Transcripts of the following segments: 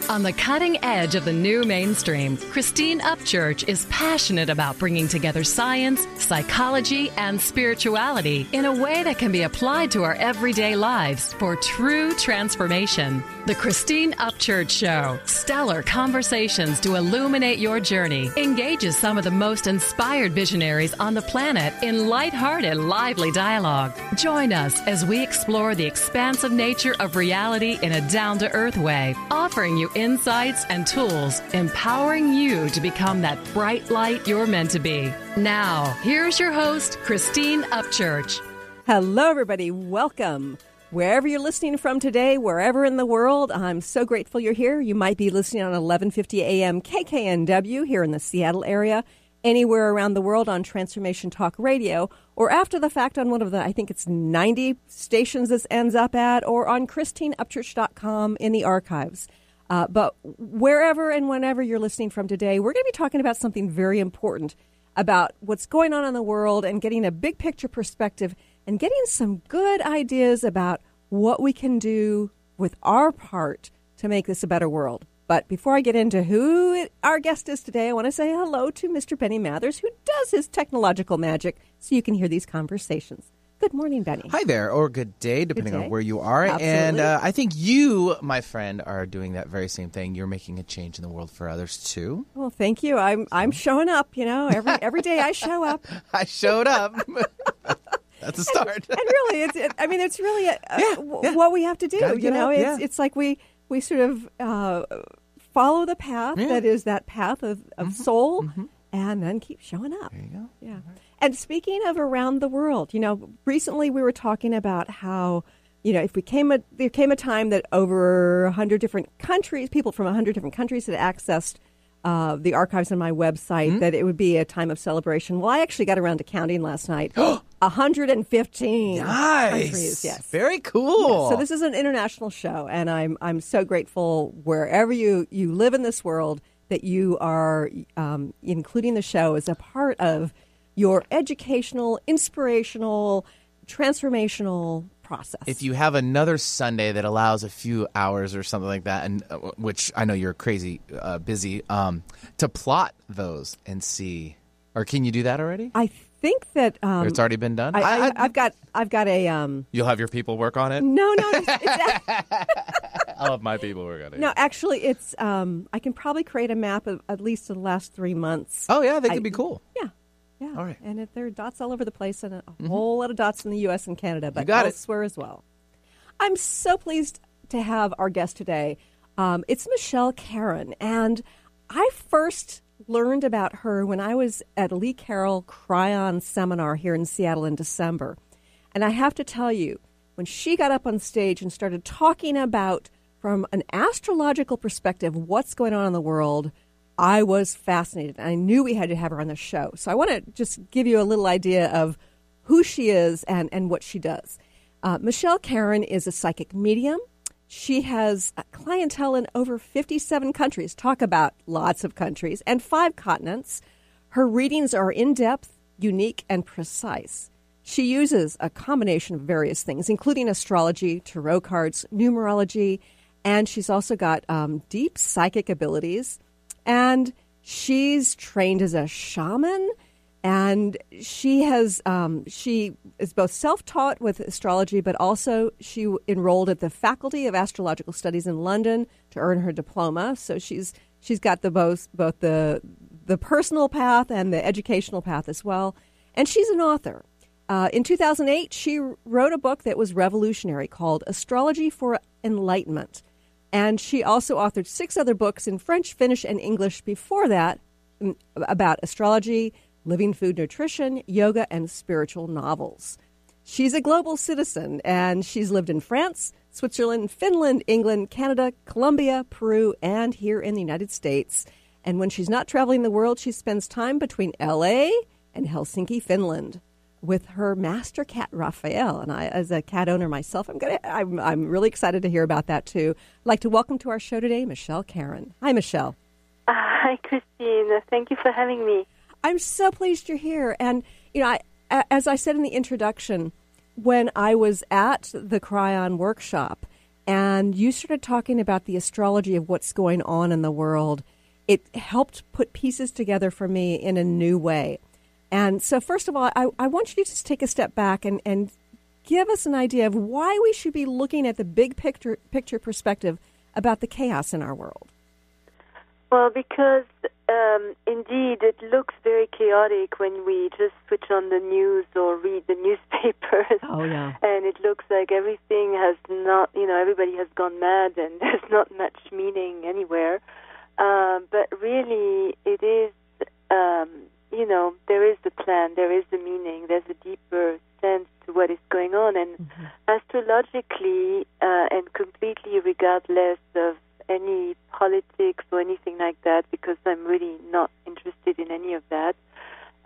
On the cutting edge of the new mainstream, Christine Upchurch is passionate about bringing together science, psychology, and spirituality in a way that can be applied to our everyday lives for true transformation. The Christine Upchurch Show, stellar conversations to illuminate your journey, engages some of the most inspired visionaries on the planet in lighthearted, lively dialogue. Join us as we explore the expansive nature of reality in a down-to-earth way, offering you insights and tools, empowering you to become that bright light you're meant to be. Now, here's your host, Christine Upchurch. Hello, everybody. Welcome. Wherever you're listening from today, wherever in the world, I'm so grateful you're here. You might be listening on 1150 AM KKNW here in the Seattle area, anywhere around the world on Transformation Talk Radio, or after the fact on one of the, I think it's 90 stations this ends up at, or on ChristineUpchurch.com in the archives. But wherever and whenever you're listening from today, we're going to be talking about something very important about what's going on in the world and getting a big picture perspective and getting some good ideas about what we can do with our part to make this a better world. But before I get into who our guest is today, I want to say hello to Mr. Benny Mathers, who does his technological magic so you can hear these conversations. Good morning, Benny. Hi there, or good day, depending on where you are. Absolutely. And I think you, my friend, are doing that very same thing. You're making a change in the world for others, too. Well, thank you. I'm showing up, you know. Every day I show up. I showed up. That's a start. And really, it's really what we have to do. You know, it's like we sort of follow the path that is that path of soul, and then keep showing up. There you go. Yeah. Right. And speaking of around the world, you know, recently we were talking about how, you know, there came a time that over 100 different countries, people from 100 different countries had accessed the archives on my website, that it would be a time of celebration. Well, I actually got around to counting last night. 115 countries. Yes. Very cool. Yes. So this is an international show, and I'm so grateful wherever you live in this world that you are including the show as a part of your educational, inspirational, transformational process. If you have another Sunday that allows a few hours or something like that, and which I know you're crazy busy, to plot those and see, or can you do that already? I think that it's already been done. I've got a. You'll have your people work on it. No, I'll have my people work on it. No, actually, it's. I can probably create a map of at least the last 3 months. Oh yeah, that could be cool. Yeah. Yeah, all right. And there are dots all over the place, and a whole lot of dots in the U.S. and Canada, but elsewhere as well. I'm so pleased to have our guest today. It's Michelle Kareacuten, and I first learned about her when I was at Lee Carroll Cryon Seminar here in Seattle in December. And I have to tell you, when she got up on stage and started talking about, from an astrological perspective, what's going on in the world, I was fascinated. I knew we had to have her on the show. So I want to just give you a little idea of who she is and what she does. Michelle Kareacuten is a psychic medium. She has a clientele in over 57 countries. Talk about lots of countries, and 5 continents. Her readings are in-depth, unique, and precise. She uses a combination of various things, including astrology, tarot cards, numerology, and she's also got deep psychic abilities. And she's trained as a shaman, and she is both self-taught with astrology, but also she enrolled at the Faculty of Astrological Studies in London to earn her diploma. So she's got both the personal path and the educational path as well. And she's an author. In 2008, she wrote a book that was revolutionary called Astrology for Enlightenment. And she also authored 6 other books in French, Finnish, and English before that about astrology, living food nutrition, yoga, and spiritual novels. She's a global citizen, and she's lived in France, Switzerland, Finland, England, Canada, Colombia, Peru, and here in the United States. And when she's not traveling the world, she spends time between L.A. and Helsinki, Finland, with her master cat, Raphael. And I, as a cat owner myself, I'm really excited to hear about that, too. I'd like to welcome to our show today, Michelle Kareacuten. Hi, Michelle. Hi, Christine. Thank you for having me. I'm so pleased you're here. And, you know, as I said in the introduction, when I was at the Cryon workshop, and you started talking about the astrology of what's going on in the world. It helped put pieces together for me in a new way. And so first of all, I want you to just take a step back and give us an idea of why we should be looking at the big picture perspective about the chaos in our world. Well, because indeed it looks very chaotic when we just switch on the news or read the newspapers. Oh, yeah. And it looks like everything has not, everybody has gone mad and there's not much meaning anywhere. But really it is, there is a plan, there is a meaning, there's a deeper sense to what is going on. And astrologically and completely regardless of any politics or anything like that, because I'm really not interested in any of that.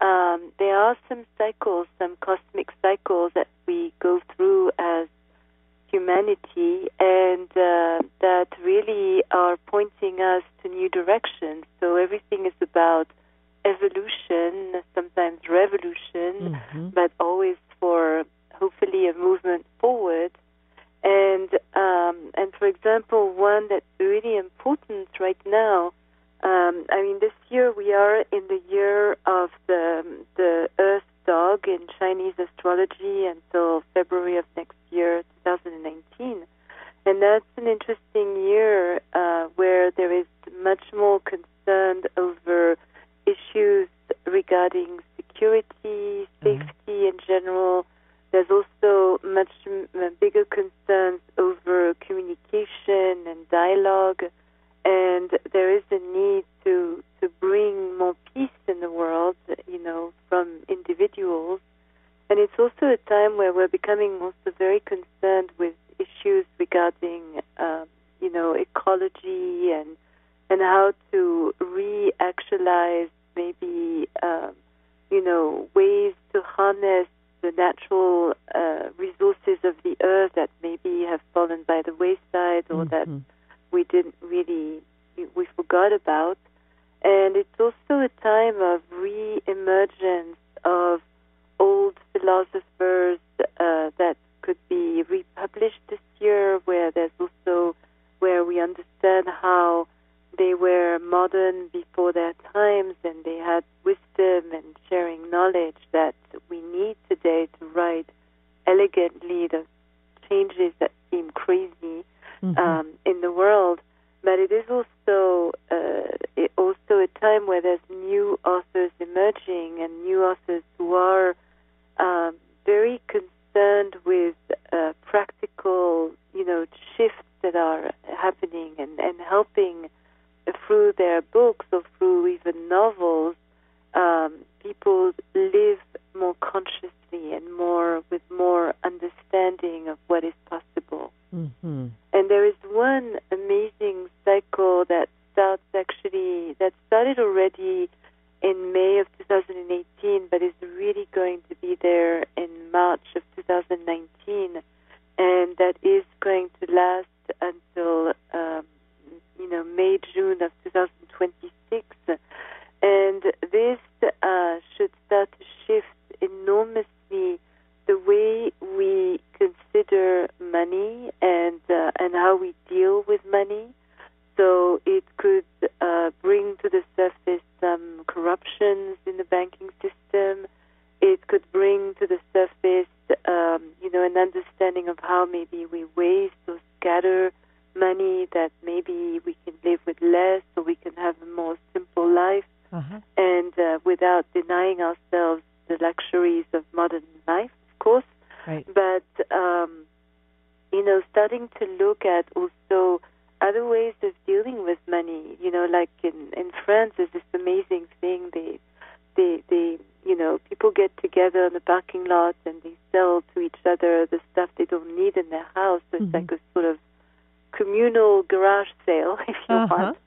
There are some cycles, some cosmic cycles that we go through as humanity, and that really are pointing us to new directions. So everything is about evolution, sometimes revolution, but always for hopefully a movement forward. And for example, one that's really important right now, this year we are in the year of the Earth Dog in Chinese astrology until February of next year, 2019. And that's an interesting year where there is much more concern over issues regarding security, safety in general. There's also much bigger concerns over communication and dialogue, and there is a need to bring more peace in the world, from individuals. And it's also a time where we're becoming also very concerned with issues regarding, ecology and how to re-actualize maybe, ways to harness the natural resources of the earth that maybe have fallen by the wayside or that we forgot about. And it's also a time of re-emergence of old philosophers that could be republished this year, where we understand how they were modern before their times and they had wisdom and sharing knowledge that we need today to ride elegantly the changes that seem crazy in the world. But it is also a time where there's new authors emerging and new authors who are very concerned with practical, shifts that are happening and helping through their books or through even novels, people live more consciously and with more understanding of what is possible. And there is one amazing cycle that started already in May of 2018, but is really going to be there in March of 2019, and that is going to last until May, June of 2026. And this should start to shift enormously the way we consider money and how we deal with money. So it could bring to the surface some corruptions in the banking system. It could bring to the surface, an understanding of how maybe we waste or scatter money, that maybe we can live with less or we can have a more simple life, and without denying ourselves the luxuries of modern life, of course. Right. But, starting to look at also other ways of dealing with money, like in France, there's this amazing thing. They people get together in the parking lot and they sell to each other the stuff they don't need in their house. So it's like a sort of communal garage sale, if you want.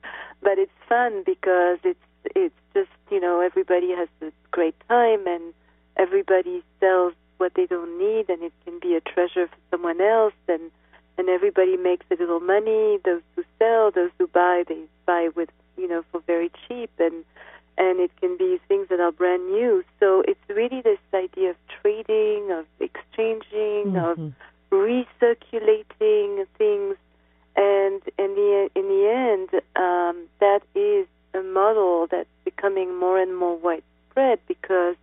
But it's fun because it's just, everybody has a great time and everybody sells what they don't need, and it can be a treasure for someone else, and everybody makes a little money. Those who sell, those who buy, they buy with, for very cheap, and it can be things that are brand new. So it's really this idea of trading, of exchanging, of recirculating things And in the end, that is a model that's becoming more and more widespread because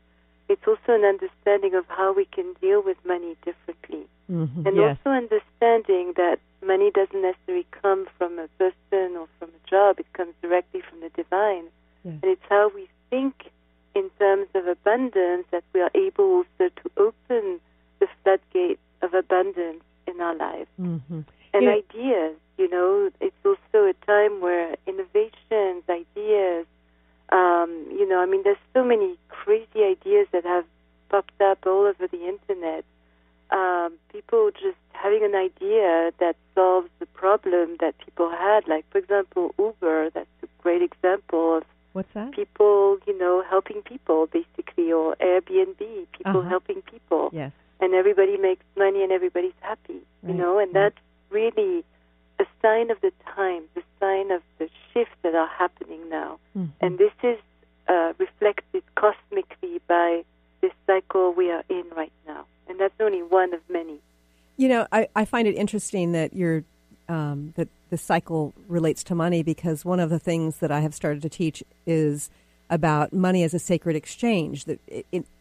it's also an understanding of how we can deal with money differently. Mm-hmm. And yes. also understanding that money doesn't necessarily come from a person or from a job. It comes directly from the divine. Yes. And it's how we think in terms of abundance that we are able also to open the floodgates of abundance in our lives. Mm-hmm. And ideas, it's also a time where innovations, ideas, there's so many crazy ideas that have popped up all over the internet. People just having an idea that solves the problem that people had. Like, for example, Uber, that's a great example of what's that? People, helping people, basically, or Airbnb, people helping people. Yes. And everybody makes money and everybody's happy, and that's really a sign of the times, a sign of the shifts that are happening now. Mm-hmm. And this is reflected cosmically by this cycle we are in right now. And that's only one of many. I find it interesting that that the cycle relates to money, because one of the things that I have started to teach is about money as a sacred exchange. That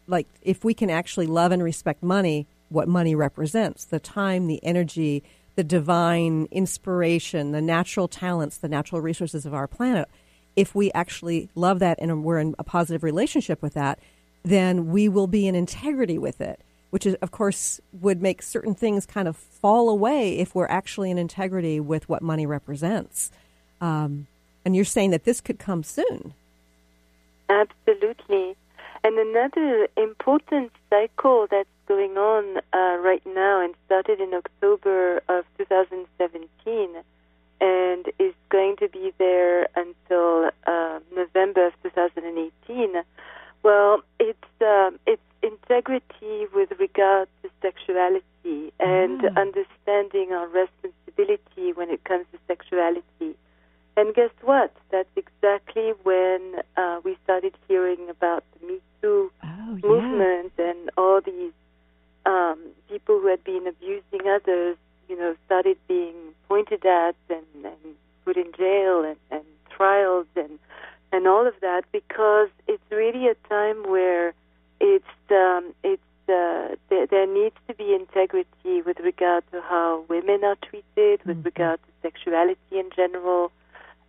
like if we can actually love and respect money, what money represents, the time, the energy, the divine inspiration, the natural talents, the natural resources of our planet. If we actually love that and we're in a positive relationship with that, then we will be in integrity with it, which is, of course, would make certain things kind of fall away if we're actually in integrity with what money represents. And you're saying that this could come soon. Absolutely. And another important cycle that's going on right now and started in October of 2017 and is going to be there until November of 2018. Well, it's integrity with regard to sexuality and understanding our responsibility when it comes to sexuality. And guess what? That's exactly when we started hearing about the Me Too movement and all these people who had been abusing others, started being pointed at and put in jail and trials and all of that, because it's really a time where there needs to be integrity with regard to how women are treated, with regard to sexuality in general,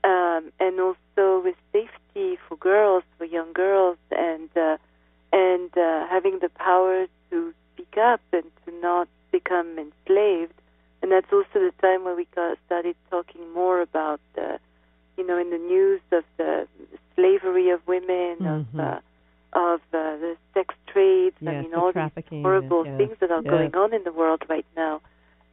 and also with safety for girls, for young girls, and having the power to speak up and to not become enslaved. And that's also the time where we started talking more about in the news of the slavery of women, of the sex trades. Yes, all these horrible things that are going on in the world right now.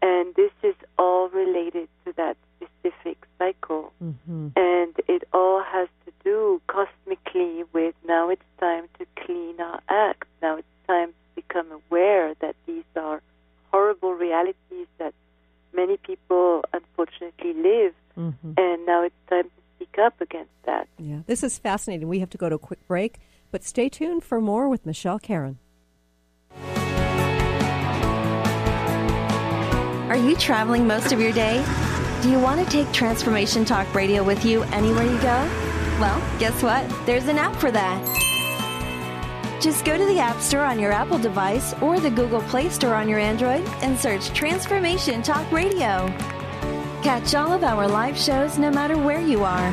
And this is all related to that specific cycle. Mm-hmm. And it all has to do cosmically with now it's time to clean our act. Now it's time to become aware that these are horrible realities that many people unfortunately live. Mm-hmm. And now it's time to speak up against that. Yeah, this is fascinating. We have to go to a quick break, but stay tuned for more with Michelle Kareacuten. Are you traveling most of your day? Do you want to take Transformation Talk Radio with you anywhere you go? Well, guess what? There's an app for that. Just go to the App Store on your Apple device or the Google Play Store on your Android and search Transformation Talk Radio. Catch all of our live shows no matter where you are.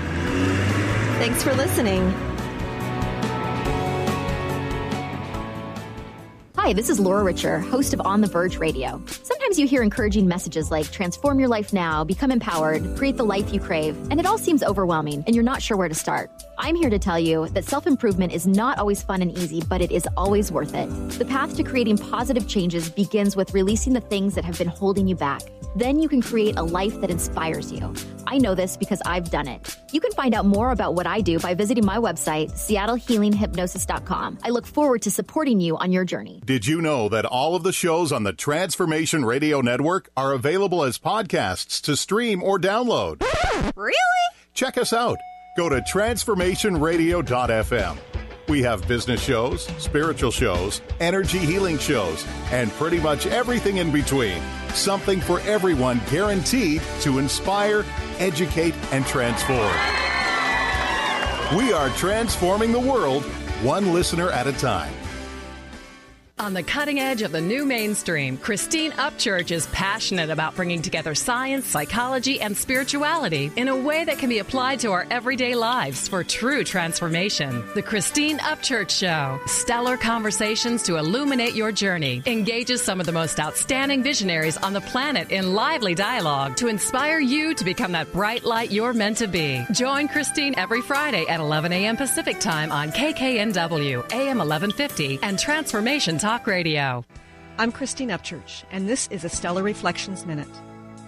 Thanks for listening. Hi, this is Laura Richer, host of On the Verge Radio. Sometimes you hear encouraging messages like transform your life now, become empowered, create the life you crave, and it all seems overwhelming and you're not sure where to start. I'm here to tell you that self-improvement is not always fun and easy, but it is always worth it. The path to creating positive changes begins with releasing the things that have been holding you back. Then you can create a life that inspires you. I know this because I've done it. You can find out more about what I do by visiting my website, seattlehealinghypnosis.com. I look forward to supporting you on your journey. Did you know that all of the shows on the Transformation Radio Network are available as podcasts to stream or download? Really? Check us out. Go to transformationradio.fm. We have business shows, spiritual shows, energy healing shows, and pretty much everything in between. Something for everyone, guaranteed to inspire, educate, and transform. We are transforming the world, one listener at a time. On the cutting edge of the new mainstream, Christine Upchurch is passionate about bringing together science, psychology, and spirituality in a way that can be applied to our everyday lives for true transformation. The Christine Upchurch Show, stellar conversations to illuminate your journey, engages some of the most outstanding visionaries on the planet in lively dialogue to inspire you to become that bright light you're meant to be. Join Christine every Friday at 11 a.m. Pacific Time on KKNW, AM 1150, and Transformation Talk Radio. I'm Christine Upchurch, and this is a Stellar Reflections Minute.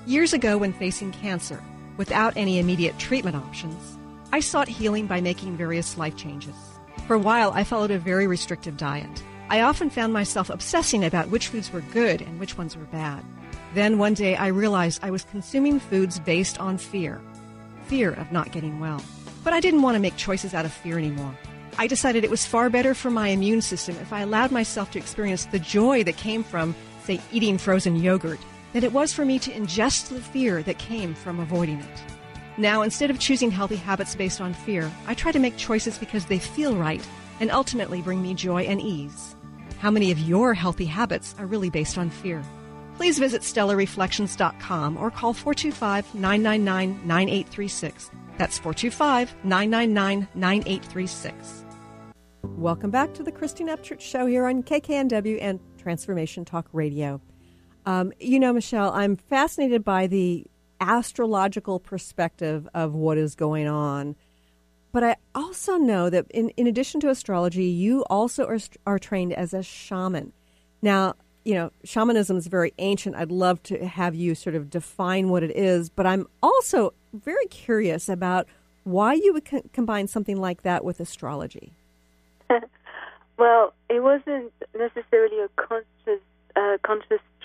Years ago, when facing cancer, without any immediate treatment options, I sought healing by making various life changes. For a while, I followed a very restrictive diet. I often found myself obsessing about which foods were good and which ones were bad. Then one day, I realized I was consuming foods based on fear of not getting well. But I didn't want to make choices out of fear anymore. I decided it was far better for my immune system if I allowed myself to experience the joy that came from, say, eating frozen yogurt, than it was for me to ingest the fear that came from avoiding it. Now, instead of choosing healthy habits based on fear, I try to make choices because they feel right and ultimately bring me joy and ease. How many of your healthy habits are really based on fear? Please visit StellarReflections.com or call 425-999-9836. That's 425-999-9836. Welcome back to the Christine Upchurch Show here on KKNW and Transformation Talk Radio. Michelle, I'm fascinated by the astrological perspective of what is going on. But I also know that in addition to astrology, you also are trained as a shaman. Now, shamanism is very ancient. I'd love to have you sort of define what it is. But I'm also very curious about why you would combine something like that with astrology. Well, it wasn't necessarily a conscious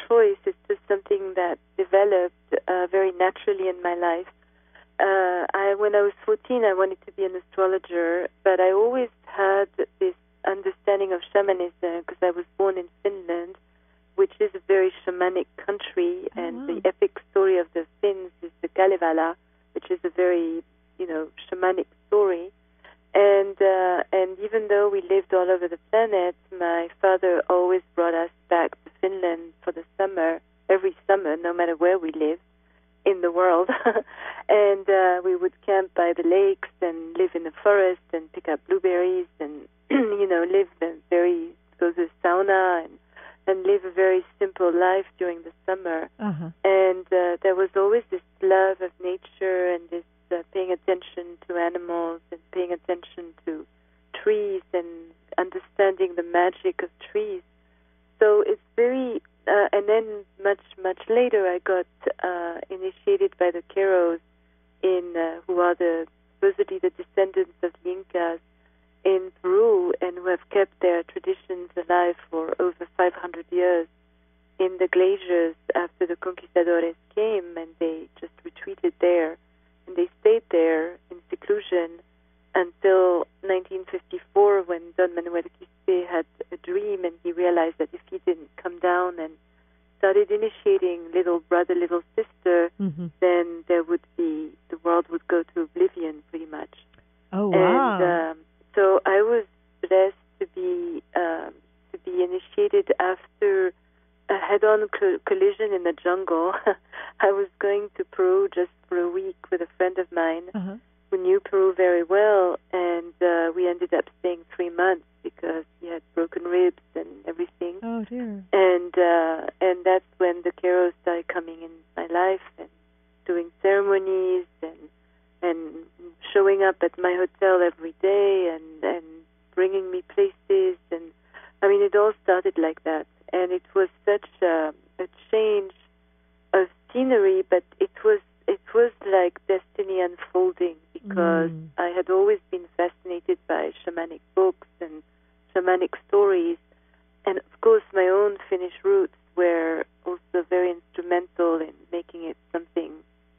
choice. It's just something that developed very naturally in my life. When I was 14, I wanted to be an astrologer, but I always had this understanding of shamanism because I was born in Finland, which is a very shamanic country, and the epic story of the Finns is the Kalevala, which is a very, shamanic story. And even though we lived all over the planet, my father always brought us back to Finland for the summer, every summer, no matter where we lived in the world. And we would camp by the lakes and live in the forest and pick up blueberries and, live go to the sauna and live a very simple life during the summer. Uh-huh. And there was always this love of nature and this paying attention to animals and paying attention to trees and understanding the magic of trees. So it's very, and then much later I got initiated by the Queros who are supposedly the descendants of the Incas in Peru and who have kept their traditions alive for over 500 years in the glaciers after the conquistadores came, and they just retreated there. And they stayed there in seclusion until 1954 when Don Manuel Quispe had a dream and he realized that if he didn't come down and started initiating little brother, little sister, then the world would go to oblivion pretty much. Oh, wow. And so I was blessed to be initiated after a head-on collision in the jungle. I was going to Peru just for a week with a friend of mine who knew Peru very well, and we ended up staying 3 months because he had broken ribs and everything. Oh, dear. And that's when the Queros started coming in my life and doing ceremonies and showing up at my hotel every day and bringing me places. And, I mean, it all started like that. And it was such a change of scenery, but it was like destiny unfolding because I had always been fascinated by shamanic books and shamanic stories. And, of course, my own Finnish roots were also very instrumental in making it something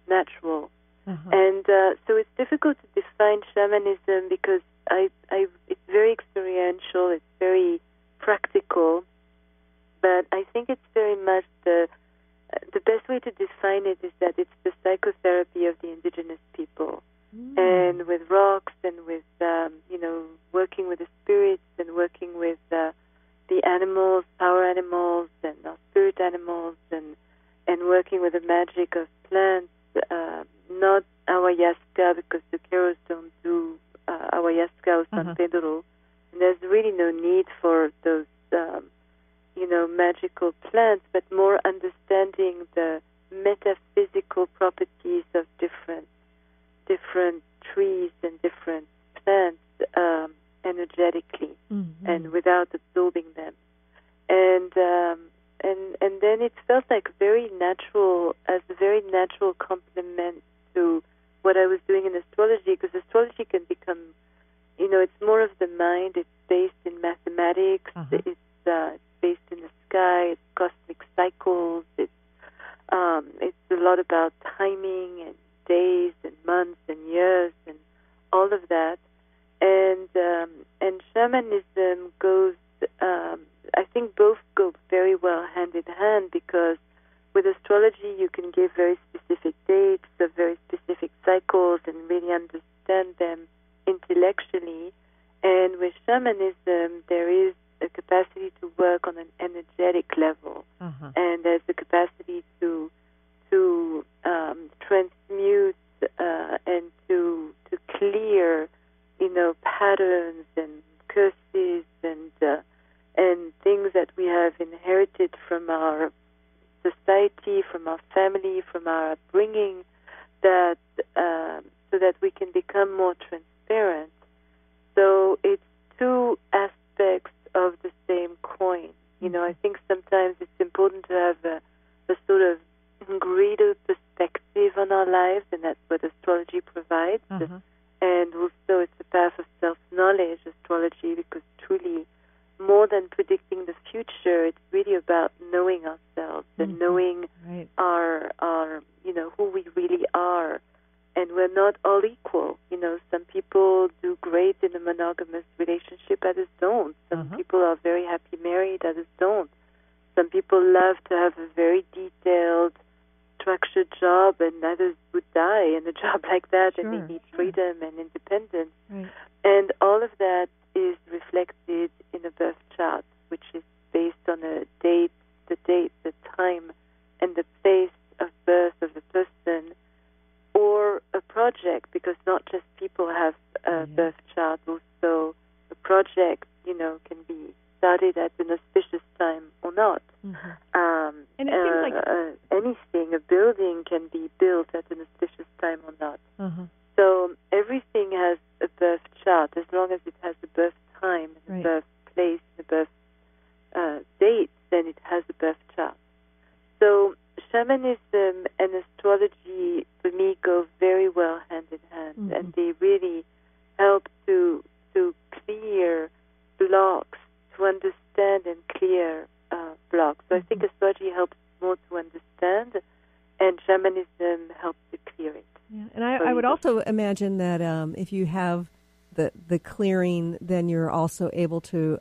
natural. And so it's difficult to define shamanism because it's very experiential. experiential, it's very practical, but I think it's very much the best way to define it is that it's the psychotherapy of the indigenous people. And with rocks and with, working with the spirits and working with the animals, power animals and our spirit animals and working with the magic of plants, not ayahuasca, because the Queros don't do ayahuasca or San Pedro. And there's really no need for those, magical plants, but more understanding the metaphysical properties of different trees and different plants energetically and without absorbing them. And then it felt like a very natural complement to what I was doing in astrology, because astrology can become, it's more of the mind. It's based in mathematics. It's based in the sky. It's cosmic cycles. It's a lot about timing and days and months and years and all of that. And shamanism goes, I think both go very well hand in hand, because with astrology you can give very specific dates of very specific cycles and really understand them intellectually. And with shamanism there is a capacity to work on an energetic level, and there's the capacity to transmute and to clear, patterns and curses and things that we have inherited from our society, from our family, from our upbringing, that so that we can become more transparent. So it's two aspects of the same coin. I think sometimes it's important to have a sort of greater perspective on our lives, and that's what astrology provides. And also it's a path of self-knowledge, astrology, because truly, more than predicting the future, it's really about knowing ourselves and knowing our who we really are. And we're not all equal. Some people do great in a monogamous relationship, others don't. Some people are very happy married, others don't. Some people love to have a very detailed, structured job, and others would die in a job like that, and they need freedom and independence. And all of that is reflected in a birth chart, which is based on a date, the time, and the place of birth of the person, or a project, because not just people have a birth chart, also a project, can be started at an auspicious time or not. And it seems like anything, a building can be built at an auspicious time or not. So everything has a birth chart, as long as it has a birth time, and a birth place, and a birth date, then it has a birth chart. So shamanism and astrology, for me, go very well hand in hand, and they really help to clear blocks, to understand and clear blocks. So I think astrology helps more to understand, and shamanism helps to clear it. Yeah. And I would also imagine that if you have the clearing, then you're also able to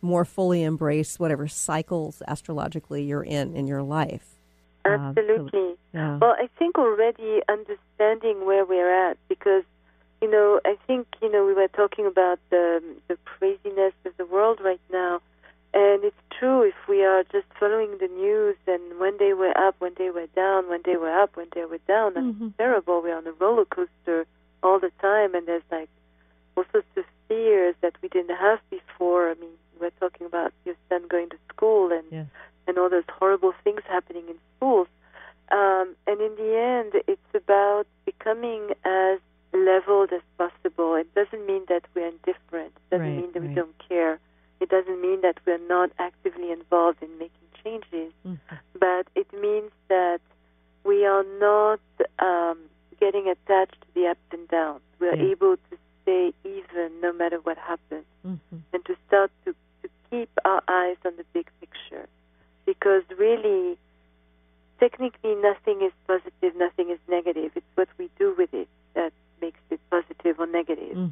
more fully embrace whatever cycles astrologically you're in your life. Absolutely. Well, I think already understanding where we're at, because, I think, we were talking about the craziness of the world right now, and it's true if we are just following the news, and one day we're up, one day we're down, one day we're up, one day we're down, and it's terrible. We're on a roller coaster all the time, and there's like all sorts of fears that we didn't have before. I mean, we're talking about your son going to school and all those horrible things happening in schools. And in the end, it's about becoming as leveled as possible. It doesn't mean that we're indifferent. It doesn't mean that we don't care. It doesn't mean that we're not actively involved in making changes. But it means that we are not getting attached to the ups and downs. We're able to stay even no matter what happens, and to start to keep our eyes on the big picture. Because really, technically, nothing is positive, nothing is negative. It's what we do with it that makes it positive or negative.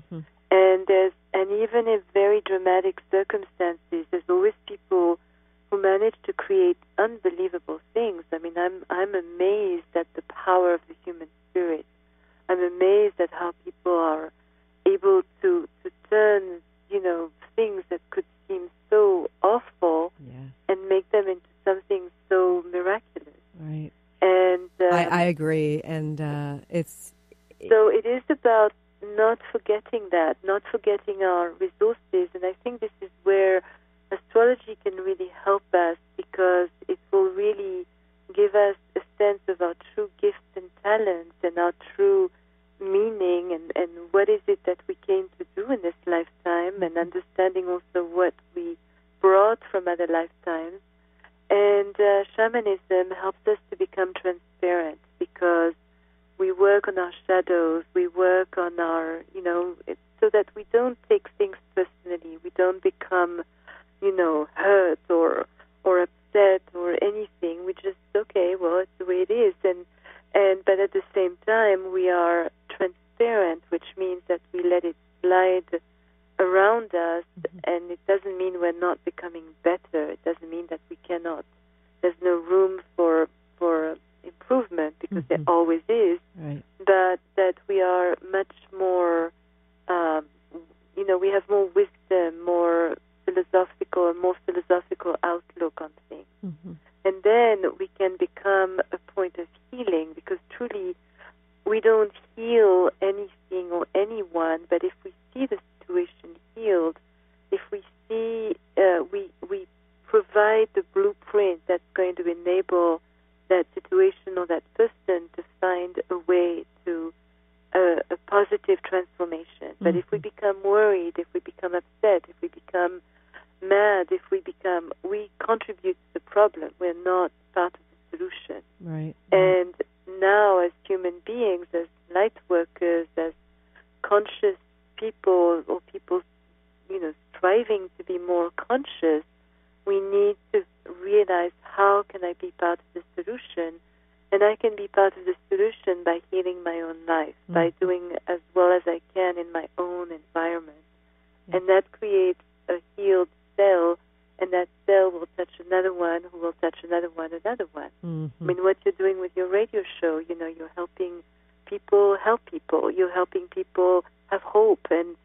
And even a very I'm amazed at how people are able to turn, things that could seem so awful and make them into something so miraculous. Right. And I agree. And so it is about not forgetting that, not forgetting our resources. And I think this is where astrology can really help us, because it will really give us a sense of our true gifts and talents and our true meaning and what is it that we came to do in this lifetime, and understanding also what we brought from other lifetimes. And shamanism helps us to become transparent, because we work on our shadows, we work on our, so that we don't take things personally, we don't become, hurt or upset or anything. We just, okay, well, it's the way it is. But at the same time, we are transparent, which means that we let it slide around us, and it doesn't mean we're not becoming better. It doesn't mean that we cannot. There's no room for improvement, because there always is. Right. But that we are much more, we have more wisdom, more philosophical outlook on things. Mm-hmm. And then we can become a point of healing, because truly we don't heal anything or anyone, but if we see the situation healed, if we see, we provide the blueprint that's going to enable that situation or that person to find a way to a positive transformation. But if we become worried, if we become upset, if we become mad, we contribute to the problem. We're not part of the solution. Right. And now, as human beings, as light workers, as conscious people, or people, striving to be more conscious, we need to realize, how can I be part of the solution? And I can be part of the solution by healing my own life, by doing as well as I can in my own environment. And that creates a healed cell, and that cell will touch another one, who will touch another one, another one. I mean, what you're doing with your radio show, you're helping people help people. You're helping people have hope and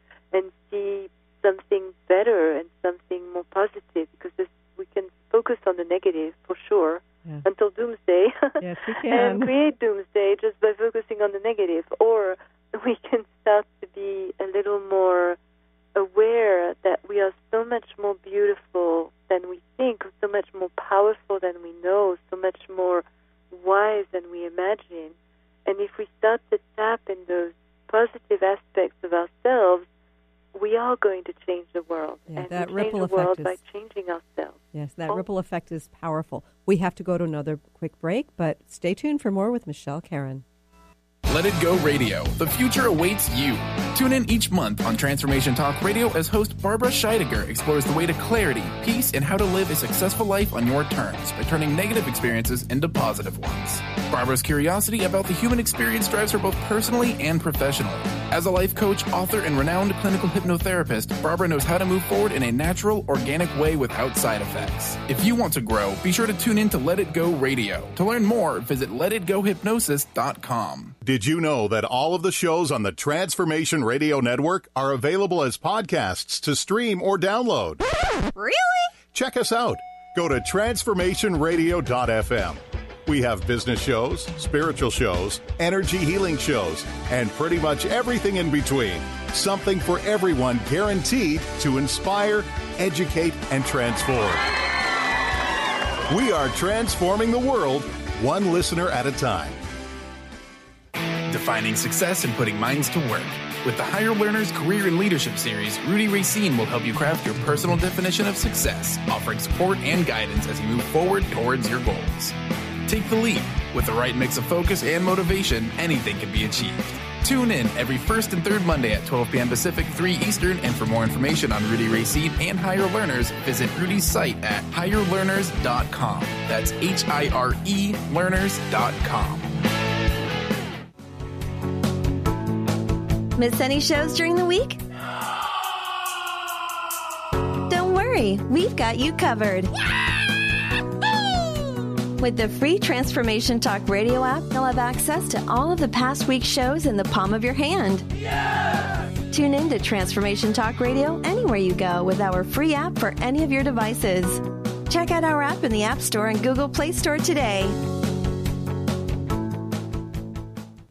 see something better and something more positive, because we can focus on the negative, for sure, until doomsday. Yes, we can. And create doomsday just by focusing on the negative. Or we can start to be a little more aware that we are so much more beautiful than we think, so much more powerful than we know, so much more wise than we imagine. And if we start to tap in those positive aspects of ourselves, we are going to change the world. Yeah, and that we change ripple the world effect by changing ourselves. Yes, that ripple effect is powerful. We have to go to another quick break, but stay tuned for more with Michelle Kareacuten. Let It Go Radio. The future awaits you. Tune in each month on Transformation Talk Radio as host Barbara Scheidegger explores the way to clarity, peace, and how to live a successful life on your terms by turning negative experiences into positive ones. Barbara's curiosity about the human experience drives her both personally and professionally. As a life coach, author, and renowned clinical hypnotherapist, Barbara knows how to move forward in a natural, organic way without side effects. If you want to grow, be sure to tune in to Let It Go Radio. To learn more, visit letitgohypnosis.com. Did you know that all of the shows on the Transformation Radio Network are available as podcasts to stream or download? Really? Check us out. Go to transformationradio.fm. We have business shows, spiritual shows, energy healing shows, and pretty much everything in between. Something for everyone, guaranteed to inspire, educate, and transform. We are transforming the world, one listener at a time. Defining success and putting minds to work. With the Higher Learners Career and Leadership Series, Rudy Racine will help you craft your personal definition of success, offering support and guidance as you move forward towards your goals. Take the leap. With the right mix of focus and motivation, anything can be achieved. Tune in every first and third Monday at 12 p.m. Pacific, 3 Eastern, and for more information on Rudy Racine and Higher Learners, visit Rudy's site at higherlearners.com. That's HIRE learners.com. Miss any shows during the week? Don't worry, we've got you covered. With the free Transformation Talk radio app, you'll have access to all of the past week's shows in the palm of your hand. Yeah! Tune in to Transformation Talk Radio anywhere you go with our free app for any of your devices. Check out our app in the App Store and Google Play Store today.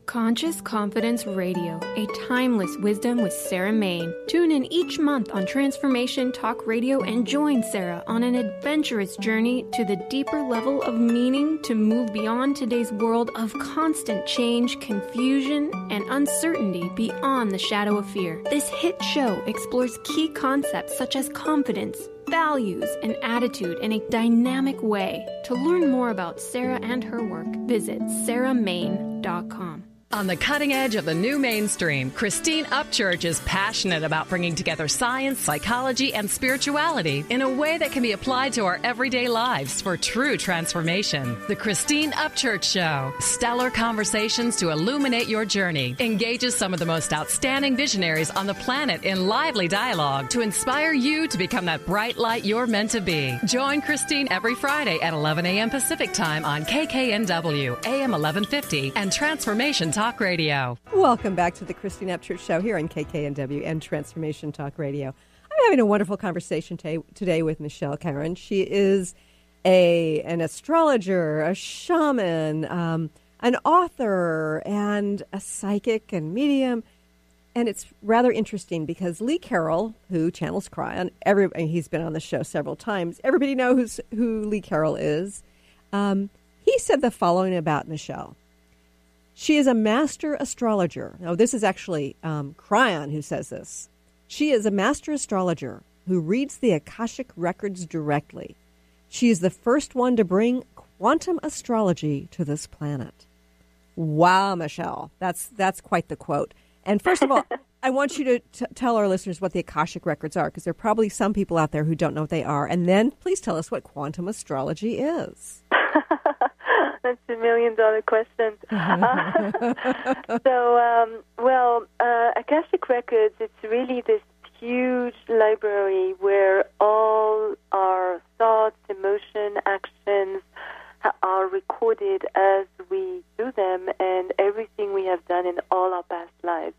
Conscious Confidence Radio, a timeless wisdom with Sarah Main. Tune in each month on Transformation Talk Radio and join Sarah on an adventurous journey to the deeper level of meaning to move beyond today's world of constant change, confusion, and uncertainty beyond the shadow of fear. This hit show explores key concepts such as confidence, values, and attitude in a dynamic way. To learn more about Sarah and her work, visit sarahmain.com. On the cutting edge of the new mainstream, Christine Upchurch is passionate about bringing together science, psychology, and spirituality in a way that can be applied to our everyday lives for true transformation. The Christine Upchurch Show, stellar conversations to illuminate your journey, engages some of the most outstanding visionaries on the planet in lively dialogue to inspire you to become that bright light you're meant to be. Join Christine every Friday at 11 a.m. Pacific Time on KKNW, AM 1150, and Transformation Talk Radio. Welcome back to the Christine Upchurch Show here on KKNW and Transformation Talk Radio. I'm having a wonderful conversation today with Michelle Kareacuten. She is an astrologer, a shaman, an author, and a psychic and medium. And it's rather interesting because Lee Carroll, who channels Cryon, he's been on the show several times. Everybody knows who Lee Carroll is. He said the following about Michelle. She is a master astrologer. Now, this is actually Cryon who says this. She is a master astrologer who reads the Akashic records directly. She is the first one to bring quantum astrology to this planet. Wow, Michelle. That's quite the quote. And first of all, I want you to tell our listeners what the Akashic records are, because there are probably some people out there who don't know what they are. And then please tell us what quantum astrology is. That's $1 million question. Akashic Records, it's really this huge library where all our thoughts, emotion, actions are recorded as we do them, and everything we have done in all our past lives.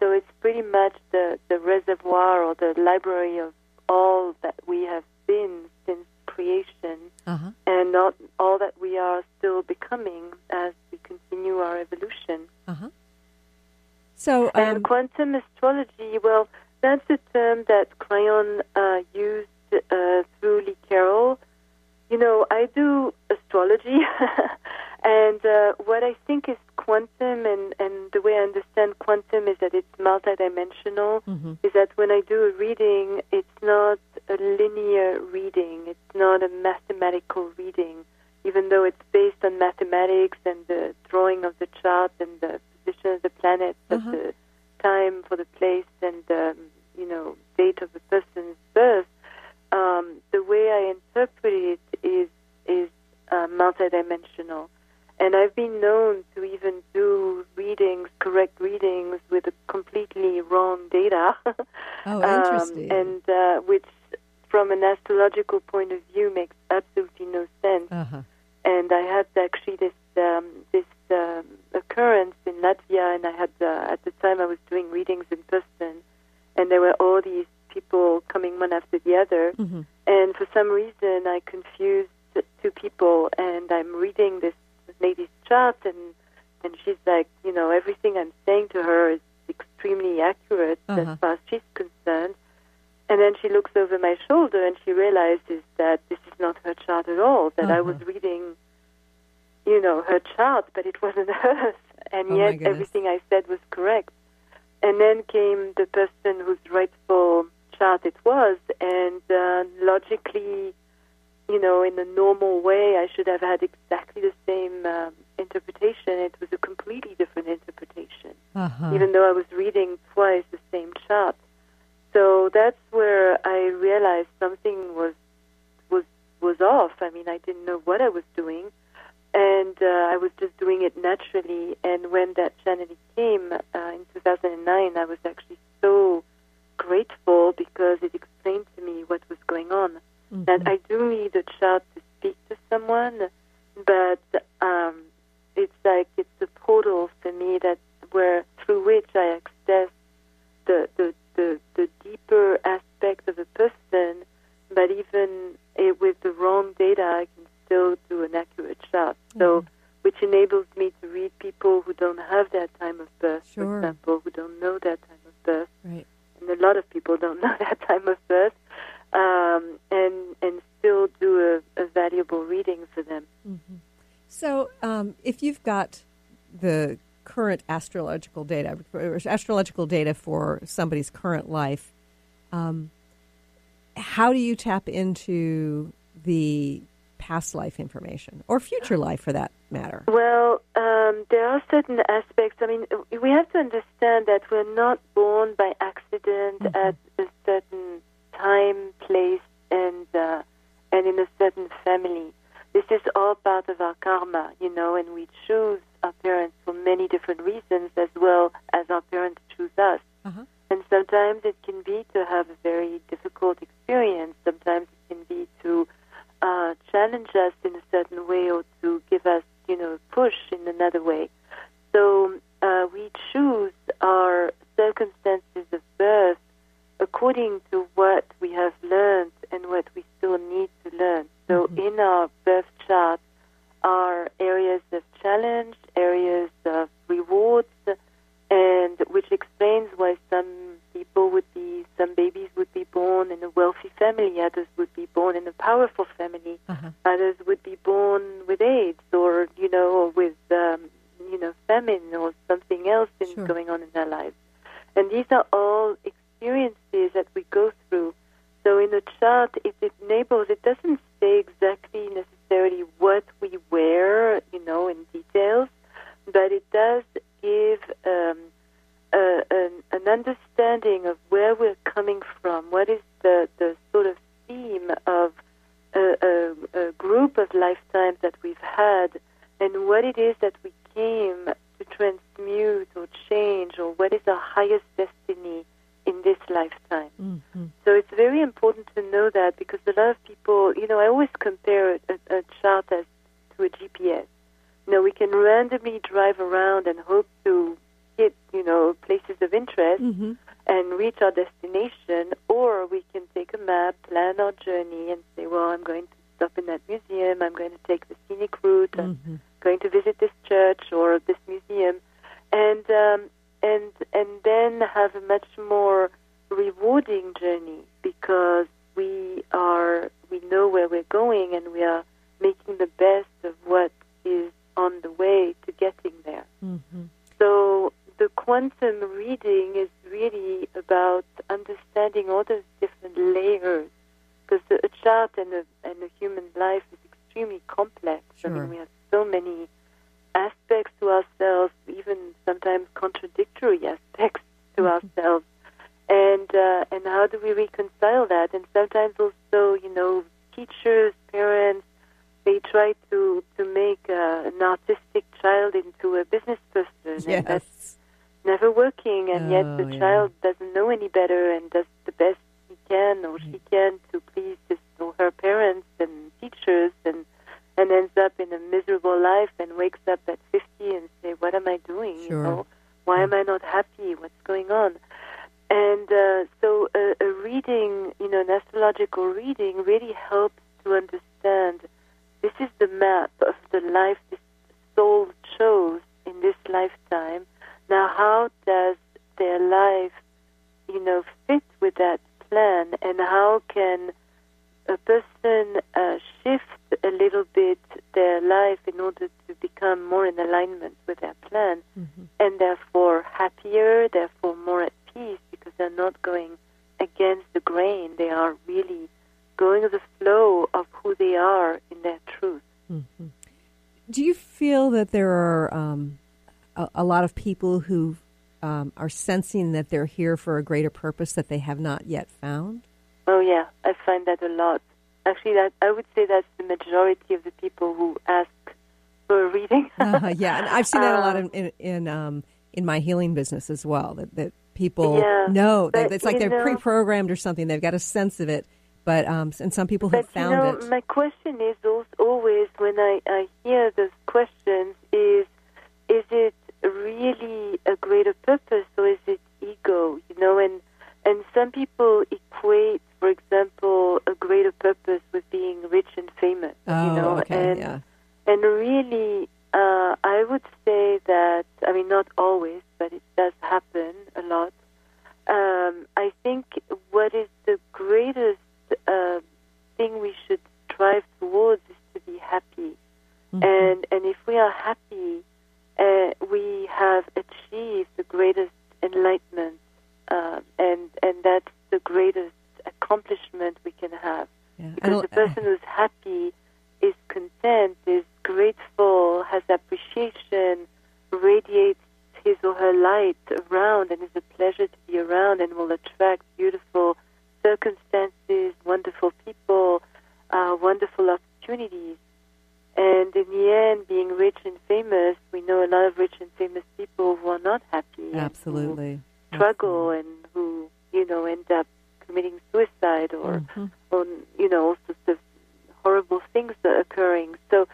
So it's pretty much the reservoir or the library of all that we have been since creation, and not all that we are still becoming as we continue our evolution. So, and quantum astrology, well, that's a term that Cryon used through Lee Carroll. You know, I do astrology, and what I think is quantum, and the way I understand quantum is that it's multidimensional, is that when I do a reading, it's not a linear reading, it's not a mathematical reading, even though it's based on mathematics and the drawing of the chart and the position of the planets at the time for the place and the date of the person's birth. The way I interpret it is multidimensional. And I've been known to even do correct readings with a completely wrong data. Interesting. And which, from an astrological point of view, makes absolutely no sense. And I had actually this occurrence in Latvia, and I had at the time I was doing readings in person, and there were all these people coming one after the other, and for some reason I confused two people, and I'm reading this lady's chart, and she's like, everything I'm saying to her is extremely accurate as far as she's concerned. And then she looks over my shoulder and she realizes that this is not her chart at all, that I was reading, her chart, but it wasn't hers. And yet everything I said was correct. And then came the person whose rightful chart it was, and logically, in a normal way, I should have had exactly the same interpretation. It was a completely different interpretation, even though I was reading twice the same chart. So that's where I realized something was off. I mean, I didn't know what I was doing, and I was just doing it naturally. And when that channeling came in 2009, I was actually so grateful because it explained to me what was going on. And I do need a chart to speak to someone, I access the deeper aspect of a person, but even with the wrong data, I can still do an accurate chart. So, which enables me to read people who don't have that time of birth, for example, who don't know that time of birth. Right. And a lot of people don't know that time of birth, and still do a valuable reading for them. Mm-hmm. So if you've got the current astrological data for somebody's current life, how do you tap into the past life information, or future life for that matter? Well, there are certain aspects. I mean, we have to understand that we're not born by accident at a certain time, place, and in a certain family. This is all part of our karma, and we choose our parents for many different reasons, as well as our parents choose us. And sometimes it can be to have a very difficult experience. Sometimes it can be to challenge us in a certain way, or to give us, a push in another way. So we choose our circumstances of birth according to what we have learned and what we still need to learn. So in our birth chart are areas of challenge, areas of rewards, and which explains why some babies would be born in a wealthy family, others would be born in a powerful family, others would be born with AIDS, or with famine, or something else going on in their lives. And these are all experiences that we go through. So in a chart, it doesn't say exactly necessarily what we wear, in details, but it does give an understanding of where we're coming from, what is the sort of theme of a group of lifetimes that we've had, and what it is that we came to transmute or change, or what is our highest destiny in this lifetime. So it's very important to know that, because a lot of people, I always compare a chart as to a GPS. We can randomly drive around and hope to hit, places of interest and reach our destination, or we can take a map, plan our journey, and say, well, I'm going to stop in that museum, I'm going to take the scenic route, I'm going to visit this church or this museum, and then have a much more rewarding journey, because we know where we're going, and we are making the best of what is on the way to getting there. So the quantum reading is really about understanding all those different layers, because a chart and a human life is extremely complex. I mean, we have so many aspects to ourselves, even sometimes contradictory aspects to ourselves, and how do we reconcile that? And sometimes also, teachers, parents, they try to make an artistic child into a business person, and that's never working, and yet the child doesn't know any better and does the best he can or she can to please his or her parents and teachers, and ends up in a miserable life and wakes up at 50 and say, what am I doing? Why am I not happy? What's going on? And so a reading, an astrological reading really helps to understand this is the map of the life this soul chose in this lifetime. Now, how does their life, fit with that plan, and how can a person shift a little bit their life in order to become more in alignment with their plan, and therefore happier, therefore more at peace, because they're not going against the grain. They are really going with the flow of who they are in their truth. Do you feel that there are a lot of people who are sensing that they're here for a greater purpose that they have not yet found? Oh, yeah. I find that a lot. Actually, I would say that's the majority of the people who ask for a reading. Yeah, and I've seen that a lot in my healing business as well, that people know. It's like they're pre-programmed or something. They've got a sense of it. But and some people have found it. My question is always, when I hear those questions, is it really a greater purpose, or is it ego? And some people equate, for example, a greater purpose with being rich and famous. Okay, and really, I would say that, not always, but it does happen a lot. I think what is the greatest thing we should strive towards is to be happy. And if we are happy, we have achieved the greatest enlightenment, and that's the greatest accomplishment we can have. Yeah. Because the person who's happy is content, is grateful, has appreciation, radiates his or her light around, and is a pleasure to be around, and will attract beautiful circumstances, wonderful people, wonderful opportunities. And in the end, being rich and famous, we know a lot of rich and famous people who are not happy. Absolutely. Who struggle and who, end up committing suicide or all sorts of horrible things are occurring. So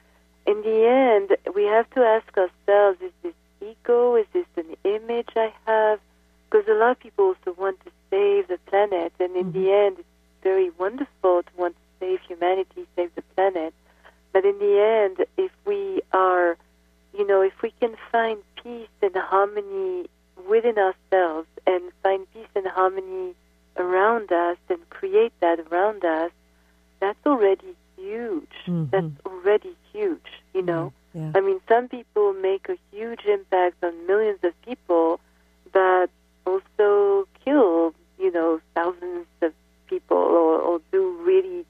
in the end, we have to ask ourselves, is this ego? Is this an image I have? Because a lot of people also want to save the planet, and in the end, it's very wonderful to want to save humanity, save the planet. But in the end, if we are, if we can find peace and harmony within ourselves and find peace and harmony around us and create that around us, that's already huge. That's already huge, Yeah. Some people make a huge impact on millions of people, but also kill, thousands of people or do really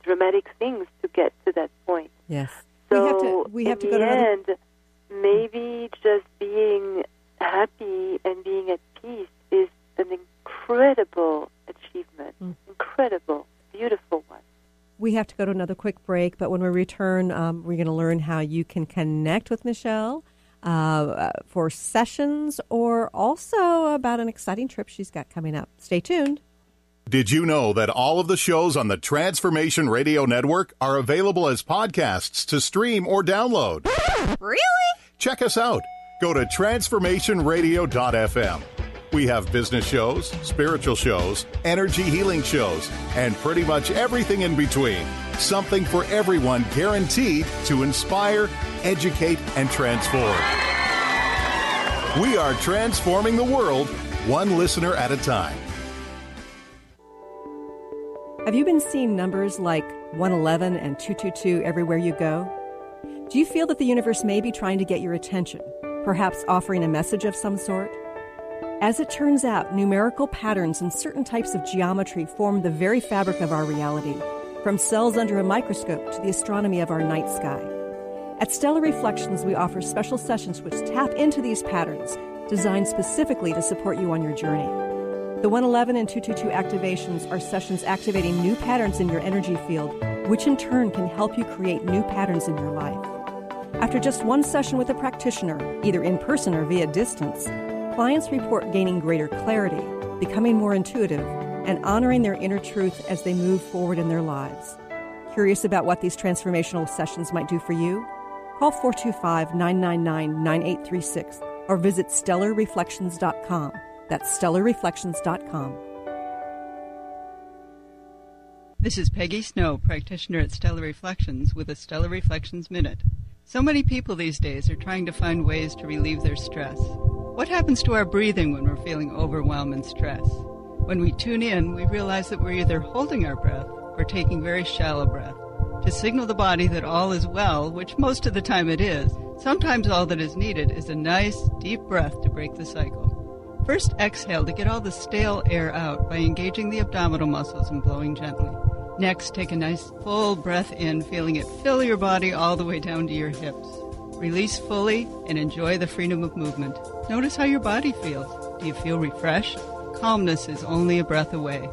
dramatic things to get to that point. Yes. So we have to in go to the end, maybe just being happy and being at peace is an incredible achievement. Incredible, beautiful one. We have to go to another quick break, but when we return, we're going to learn how you can connect with Michelle for sessions, or also about an exciting trip she's got coming up. Stay tuned. Did you know that all of the shows on the Transformation Radio Network are available as podcasts to stream or download? Really? Check us out. Go to transformationradio.fm. We have business shows, spiritual shows, energy healing shows, and pretty much everything in between. Something for everyone, guaranteed to inspire, educate, and transform. We are transforming the world, one listener at a time. Have you been seeing numbers like 111 and 222 everywhere you go? Do you feel that the universe may be trying to get your attention, perhaps offering a message of some sort? As it turns out, numerical patterns and certain types of geometry form the very fabric of our reality, from cells under a microscope to the astronomy of our night sky. At Stellar Reflections, we offer special sessions which tap into these patterns, designed specifically to support you on your journey. The 111 and 222 activations are sessions activating new patterns in your energy field, which in turn can help you create new patterns in your life. After just one session with a practitioner, either in person or via distance, clients report gaining greater clarity, becoming more intuitive, and honoring their inner truth as they move forward in their lives. Curious about what these transformational sessions might do for you? Call 425-999-9836 or visit stellarreflections.com. That's stellarreflections.com. This is Peggy Snow, practitioner at Stellar Reflections, with a Stellar Reflections Minute. So many people these days are trying to find ways to relieve their stress. What happens to our breathing when we're feeling overwhelm and stress? When we tune in, we realize that we're either holding our breath or taking very shallow breath to signal the body that all is well, which most of the time it is. Sometimes all that is needed is a nice, deep breath to break the cycle. First, exhale to get all the stale air out by engaging the abdominal muscles and blowing gently. Next, take a nice full breath in, feeling it fill your body all the way down to your hips. Release fully and enjoy the freedom of movement. Notice how your body feels. Do you feel refreshed? Calmness is only a breath away.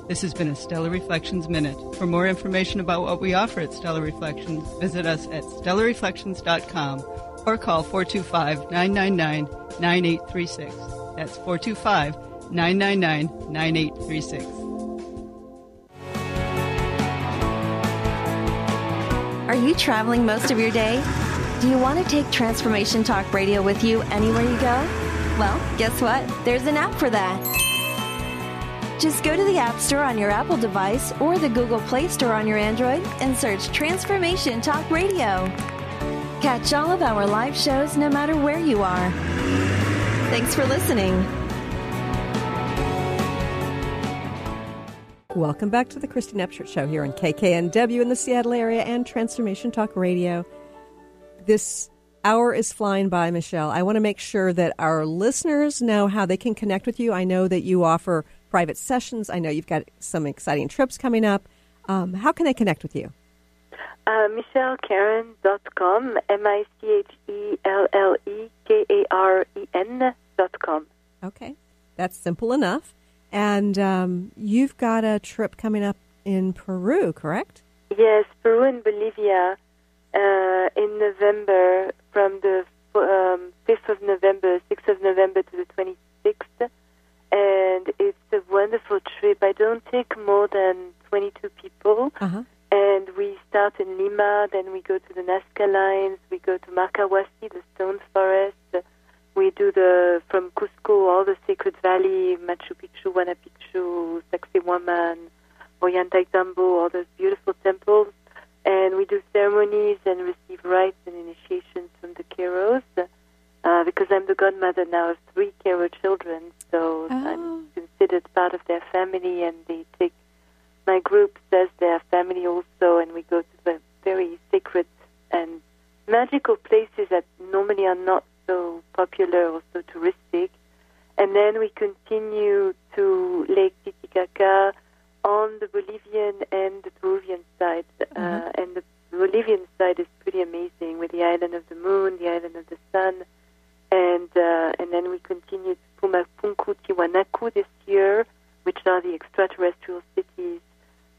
This has been a Stellar Reflections Minute. For more information about what we offer at Stellar Reflections, visit us at stellarreflections.com or call 425-999-9836. That's 425-999-9836. Are you traveling most of your day? Do you want to take Transformation Talk Radio with you anywhere you go? Well, guess what? There's an app for that. Just go to the App Store on your Apple device or the Google Play Store on your Android and search Transformation Talk Radio. Catch all of our live shows no matter where you are. Thanks for listening. Welcome back to the Christine Upchurch Show here on KKNW in the Seattle area and Transformation Talk Radio. This hour is flying by, Michelle. I want to make sure that our listeners know how they can connect with you. I know that you offer private sessions. I know you've got some exciting trips coming up. How can they connect with you? MichelleKaren.com, MichelleKaren.com. Okay, that's simple enough. And you've got a trip coming up in Peru, correct? Yes, Peru and Bolivia in November, from the 5th of November, 6th of November to the 26th. And it's a wonderful trip. I don't take more than 22 people. Uh-huh. And we start in Lima, then we go to the Nazca Lines, we go to Marcahuasi, the Stone Forest. We do from Cusco, all the Sacred Valley, Machu Picchu, Huayna Picchu, Sacsayhuaman, Ollantaytambo, all those beautiful temples. And we do ceremonies and receive rites and initiations from the Keros, because I'm the godmother now of 3 Kero children, so I'm considered part of their family, and they take my group as their family also, and we go to the very sacred and magical places that normally are not so popular or so touristic. And then we continue to Lake Titicaca on the Bolivian and the Peruvian side. And the Bolivian side is pretty amazing, with the island of the moon, the island of the sun. And then we continue to Pumapunku, Tiwanaku this year, which are the extraterrestrial cities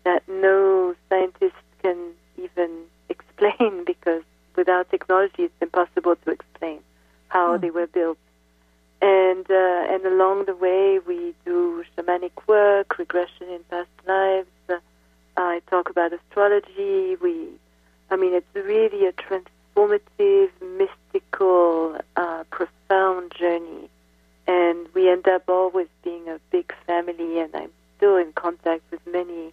that no scientist can even explain, because without technology it's impossible to explain how they were built. And along the way we do shamanic work, regression in past lives. I talk about astrology. It's really a transformative, mystical, profound journey. And we end up always being a big family, and I'm still in contact with many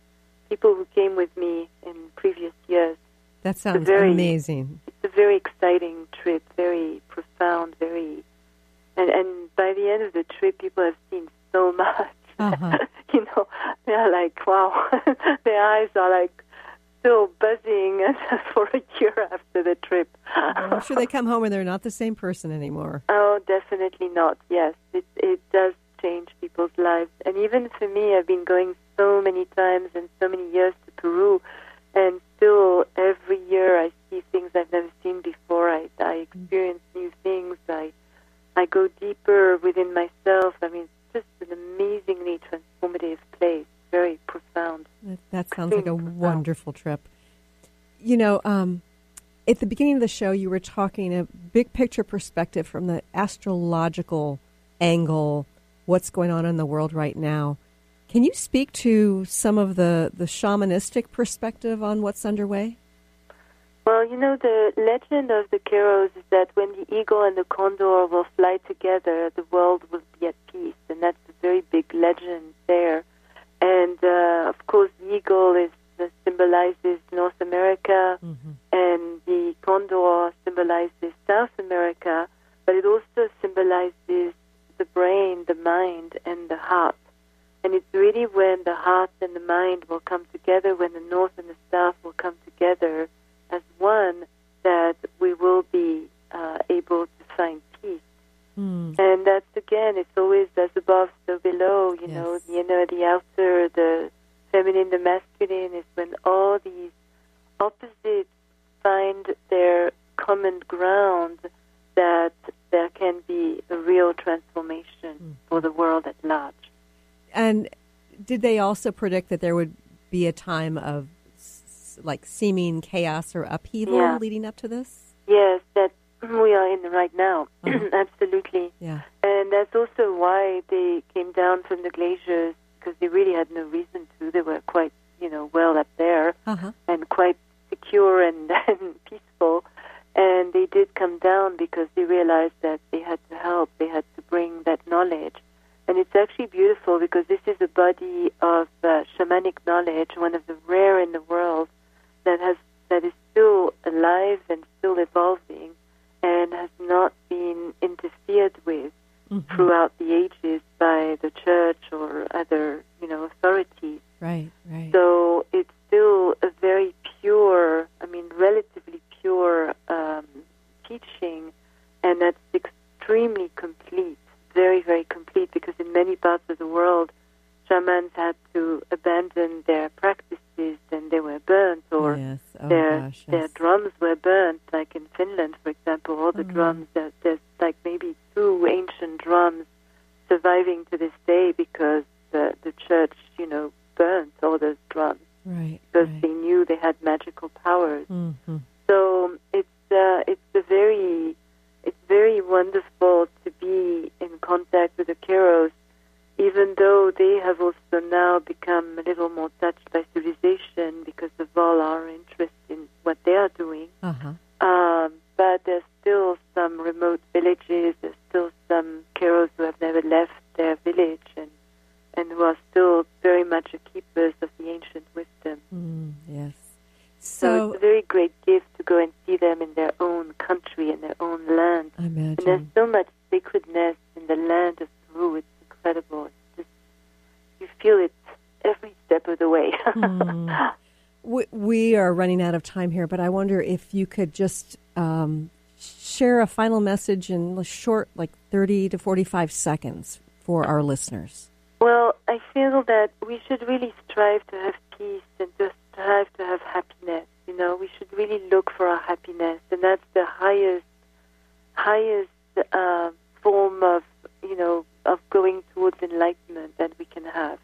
people who came with me in previous years. That sounds amazing. It's a very exciting trip, very profound, very... And by the end of the trip, people have seen so much. Uh-huh. They're like, wow. Their eyes are like still buzzing for a year after the trip. Well, I'm sure they come home and they're not the same person anymore. Oh, definitely not. Yes, it does change people's lives. And even for me, I've been going so many times and so many years to Peru, and still every year I see things I've never seen before. I experience new things. I go deeper within myself. It's just an amazingly transformative place, very profound. That sounds like a wonderful trip. At the beginning of the show, you were talking a big picture perspective from the astrological angle, what's going on in the world right now. Can you speak to some of the shamanistic perspective on what's underway? Well, the legend of the Keros is that when the eagle and the condor will fly together, the world will be at peace, and that's a very big legend there. And, of course, the eagle symbolizes North America, and the condor symbolizes South America, but it also symbolizes the brain, the mind, and the heart. And it's really when the heart and the mind will come together, when the North and the South will come together as one, that we will be able to find peace. And that's, again, it's always as above, so below, the inner, the outer, the feminine, the masculine, is when all these opposites find their common ground, that there can be a real transformation for the world at large. And did they also predict that there would be a time of seeming chaos or upheaval leading up to this? Yes, that we are in right now. Absolutely. Yeah. And that's also why they came down from the glaciers, because they really had no reason to. They were quite, well up there and quite secure and peaceful. And they did come down because they realized that they had to help, they had to bring that knowledge. And it's actually beautiful because this is a body of shamanic knowledge, one of the rare in the world, that is still alive and still evolving and has not been interfered with throughout the ages by the church or other, authorities. Right, right. So it's still a very pure, relatively pure teaching, and that's extremely complete, very, very complete, because in many parts of the world, shamans had to abandon their practices and they were burnt, or their drums were burnt, like in Finland, for example. All the drums, there's like maybe 2 ancient drums surviving to this day because the church, burnt all those drums, right? Because they knew they had magical powers. Mm-hmm. So it's very wonderful to be in contact with the Keros, even though they have also now become a little more touched by civilization because of all our interest in what they are doing. But there's still some remote villages, there's still some Keros who have never left their village and who are still very much keepers of the ancient wisdom. Yes. So it's a very great gift to go and see them in their own country, in their own land. I imagine. And there's so much sacredness in the land of Peru. It's incredible. It's just, you feel it every step of the way. We are running out of time here, but I wonder if you could just share a final message in a short, 30 to 45 seconds for our listeners. Well, I feel that we should really strive to have peace and to strive to have happiness. We should really look for our happiness, and that's the highest form of going towards enlightenment that we can have.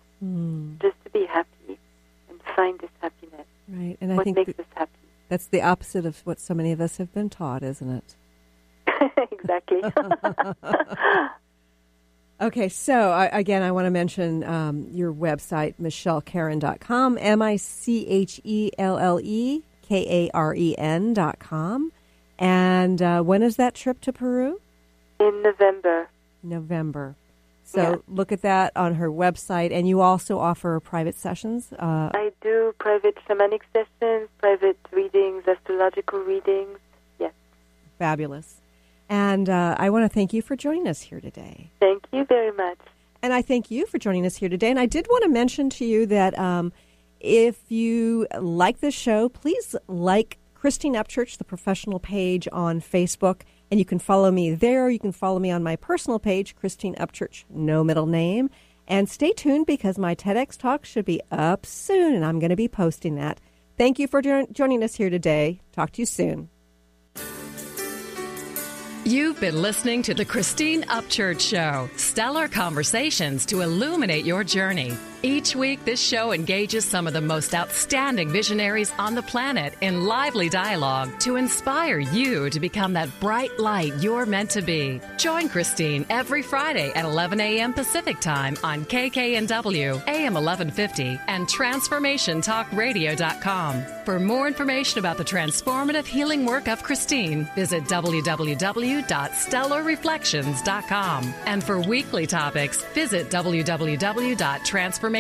Just to be happy and find this happiness. Right, and I what think makes us happy. That's the opposite of what so many of us have been taught, isn't it? Exactly. Okay, so again, I want to mention your website, michellekaren.com, MichelleleKaren.com. And when is that trip to Peru? In November. So look at that on her website. And you also offer private sessions? I do private shamanic sessions, private readings, astrological readings. Yes. Fabulous. And I want to thank you for joining us here today. Thank you very much. And I thank you for joining us here today. And I did want to mention to you that if you like this show, please like Christine Upchurch, the professional page on Facebook. And you can follow me there. You can follow me on my personal page, Christine Upchurch, no middle name. And stay tuned because my TEDx talk should be up soon, and I'm going to be posting that. Thank you for joining us here today. Talk to you soon. You've been listening to the Christine Upchurch Show, stellar conversations to illuminate your journey. Each week, this show engages some of the most outstanding visionaries on the planet in lively dialogue to inspire you to become that bright light you're meant to be. Join Christine every Friday at 11 a.m. Pacific Time on KKNW, AM 1150, and TransformationTalkRadio.com. For more information about the transformative healing work of Christine, visit www.stellarreflections.com. And for weekly topics, visit www.transformationtalkradio.com.